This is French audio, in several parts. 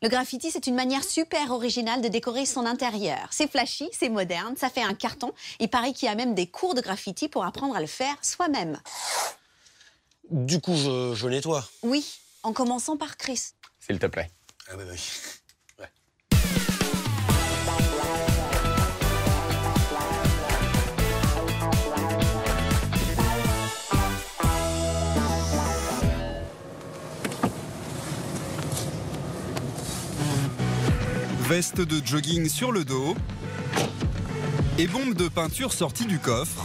Le graffiti, c'est une manière super originale de décorer son intérieur. C'est flashy, c'est moderne, ça fait un carton. Il paraît qu'il y a même des cours de graffiti pour apprendre à le faire soi-même. Du coup, je nettoie. Oui, en commençant par Chris. S'il te plaît. Ah bah oui. Ouais. Veste de jogging sur le dos et bombe de peinture sortie du coffre.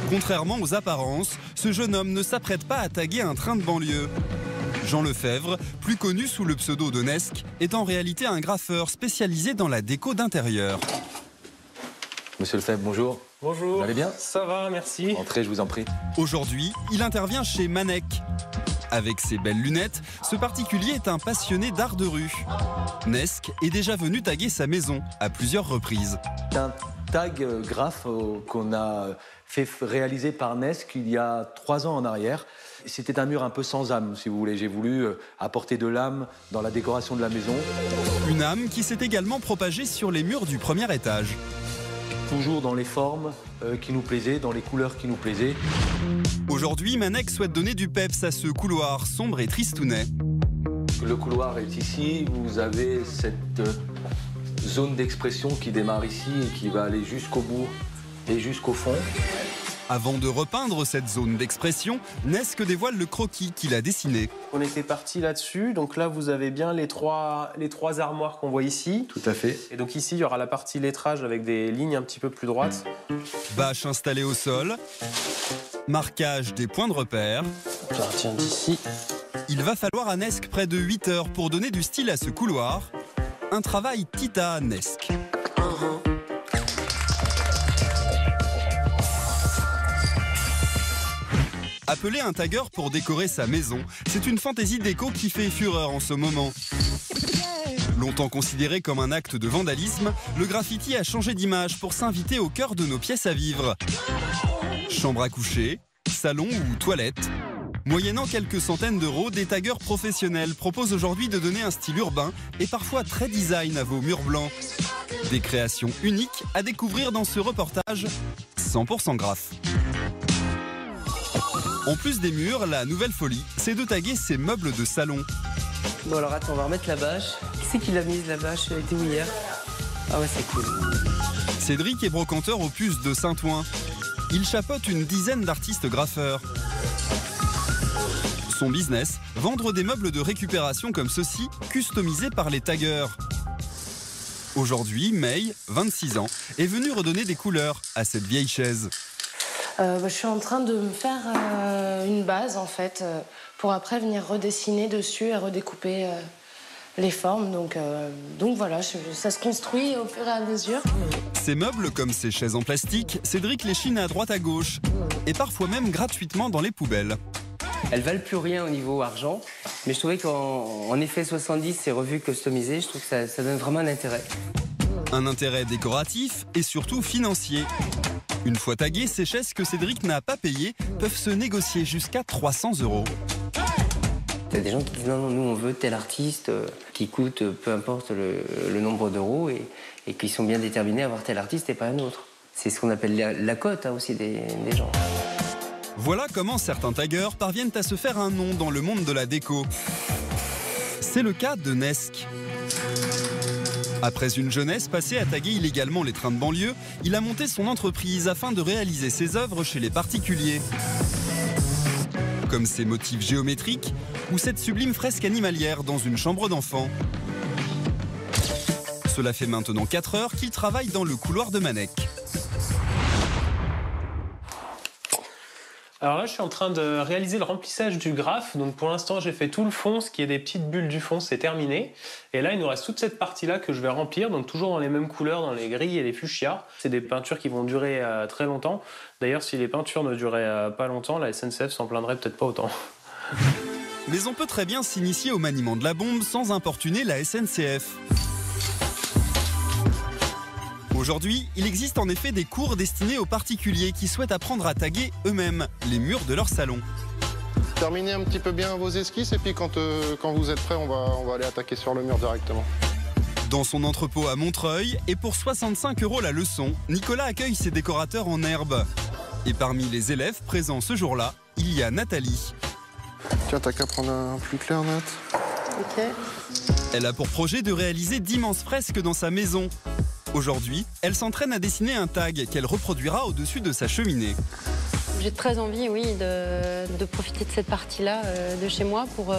Contrairement aux apparences, ce jeune homme ne s'apprête pas à taguer un train de banlieue. Jean Lefebvre, plus connu sous le pseudo de Nesk, est en réalité un graffeur spécialisé dans la déco d'intérieur. Monsieur Lefebvre, bonjour. Bonjour. Vous allez bien? Ça va, merci. Entrez, je vous en prie. Aujourd'hui, il intervient chez Manek. Avec ses belles lunettes, ce particulier est un passionné d'art de rue. Nesk est déjà venu taguer sa maison à plusieurs reprises. C'est un tag graphe qu'on a fait réaliser par Nesk il y a 3 ans en arrière. C'était un mur un peu sans âme, si vous voulez. J'ai voulu apporter de l'âme dans la décoration de la maison. Une âme qui s'est également propagée sur les murs du premier étage. Toujours dans les formes qui nous plaisaient, dans les couleurs qui nous plaisaient. Aujourd'hui, Manek souhaite donner du peps à ce couloir sombre et tristounet. Le couloir est ici, vous avez cette zone d'expression qui démarre ici et qui va aller jusqu'au bout et jusqu'au fond. Avant de repeindre cette zone d'expression, Nesk dévoile le croquis qu'il a dessiné. On était parti là-dessus. Donc là, vous avez bien les trois armoires qu'on voit ici. Tout à fait. Et donc ici, il y aura la partie lettrage avec des lignes un petit peu plus droites. Bâche installée au sol. Marquage des points de repère. Je la retiens d'ici. Il va falloir à Nesk près de 8 heures pour donner du style à ce couloir. Un travail titanesque. Appeler un tagger pour décorer sa maison, c'est une fantaisie déco qui fait fureur en ce moment. Longtemps considéré comme un acte de vandalisme, le graffiti a changé d'image pour s'inviter au cœur de nos pièces à vivre. Chambre à coucher, salon ou toilette. Moyennant quelques centaines d'euros, des taggers professionnels proposent aujourd'hui de donner un style urbain et parfois très design à vos murs blancs. Des créations uniques à découvrir dans ce reportage 100% graphe. En plus des murs, la nouvelle folie, c'est de taguer ces meubles de salon. Bon alors attends, on va remettre la bâche. Qui c'est qui l'a mise la bâche? Elle était où hier? Ah ouais, c'est cool. Cédric est brocanteur au Puce de Saint-Ouen. Il chapeaute une dizaine d'artistes graffeurs. Son business, vendre des meubles de récupération comme ceux-ci, customisés par les taggers. Aujourd'hui, May, 26 ans, est venue redonner des couleurs à cette vieille chaise. Je suis en train de me faire une base en fait pour après venir redessiner dessus et redécouper les formes. Donc voilà, ça se construit au fur et à mesure. Ces meubles, comme ces chaises en plastique, Cédric les chine à droite à gauche et parfois même gratuitement dans les poubelles. Elles valent plus rien au niveau argent, mais je trouvais qu'en effet 70, ces revues customisées, je trouve que ça donne vraiment un intérêt. Un intérêt décoratif et surtout financier. Une fois taguées, ces chaises que Cédric n'a pas payées peuvent se négocier jusqu'à 300 €. T'as des gens qui disent non, nous on veut tel artiste qui coûte peu importe le nombre d'euros et qui sont bien déterminés à avoir tel artiste et pas un autre. C'est ce qu'on appelle la cote aussi des gens. Voilà comment certains taggers parviennent à se faire un nom dans le monde de la déco. C'est le cas de Nesk. Après une jeunesse passée à taguer illégalement les trains de banlieue, il a monté son entreprise afin de réaliser ses œuvres chez les particuliers. Comme ces motifs géométriques ou cette sublime fresque animalière dans une chambre d'enfant. Cela fait maintenant 4 heures qu'il travaille dans le couloir de Manek. Alors là, je suis en train de réaliser le remplissage du graphe. Donc pour l'instant, j'ai fait tout le fond, ce qui est des petites bulles du fond, c'est terminé. Et là, il nous reste toute cette partie-là que je vais remplir, donc toujours dans les mêmes couleurs, dans les gris et les fuchsias. C'est des peintures qui vont durer très longtemps. D'ailleurs, si les peintures ne duraient pas longtemps, la SNCF s'en plaindrait peut-être pas autant. Mais on peut très bien s'initier au maniement de la bombe sans importuner la SNCF. Aujourd'hui, il existe en effet des cours destinés aux particuliers qui souhaitent apprendre à taguer eux-mêmes les murs de leur salon. Terminez un petit peu bien vos esquisses et puis quand vous êtes prêts, on va aller attaquer sur le mur directement. Dans son entrepôt à Montreuil, et pour 65 € la leçon, Nicolas accueille ses décorateurs en herbe. Et parmi les élèves présents ce jour-là, il y a Nathalie. Tiens, t'as qu'à prendre un plus clair, Nat. Ok. Elle a pour projet de réaliser d'immenses fresques dans sa maison. Aujourd'hui, elle s'entraîne à dessiner un tag qu'elle reproduira au-dessus de sa cheminée. J'ai très envie, oui, de profiter de cette partie-là de chez moi pour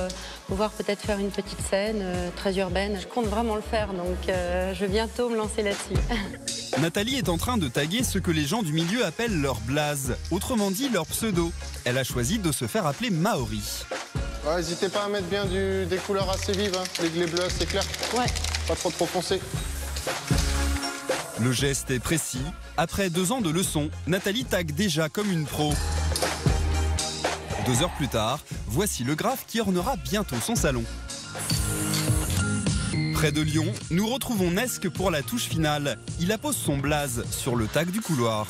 pouvoir peut-être faire une petite scène très urbaine. Je compte vraiment le faire, donc je vais bientôt me lancer là-dessus. Nathalie est en train de taguer ce que les gens du milieu appellent leur blaze, autrement dit leur pseudo. Elle a choisi de se faire appeler Maori. Ouais, n'hésitez pas à mettre bien des couleurs assez vives, hein. Les bleus assez clairs. Ouais. Pas trop foncé. Le geste est précis. Après 2 ans de leçons, Nathalie tague déjà comme une pro. 2 heures plus tard, voici le graphe qui ornera bientôt son salon. Près de Lyon, nous retrouvons Nesque pour la touche finale. Il appose son blaze sur le tag du couloir.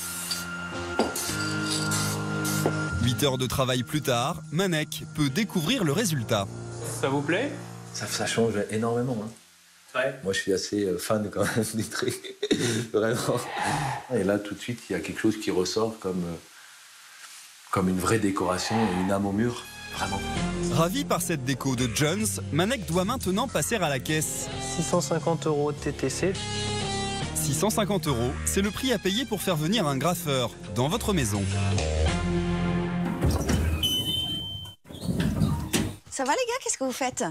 8 heures de travail plus tard, Manek peut découvrir le résultat. Ça vous plaît? Ça change énormément. Hein. Ouais. Moi, je suis assez fan quand même des trucs. Vraiment. Et là, tout de suite, il y a quelque chose qui ressort comme une vraie décoration et une âme au mur. Vraiment. Ravi par cette déco de Jones, Manek doit maintenant passer à la caisse. 650 € TTC. 650 €, c'est le prix à payer pour faire venir un graffeur dans votre maison. Ça va les gars, qu'est-ce que vous faites?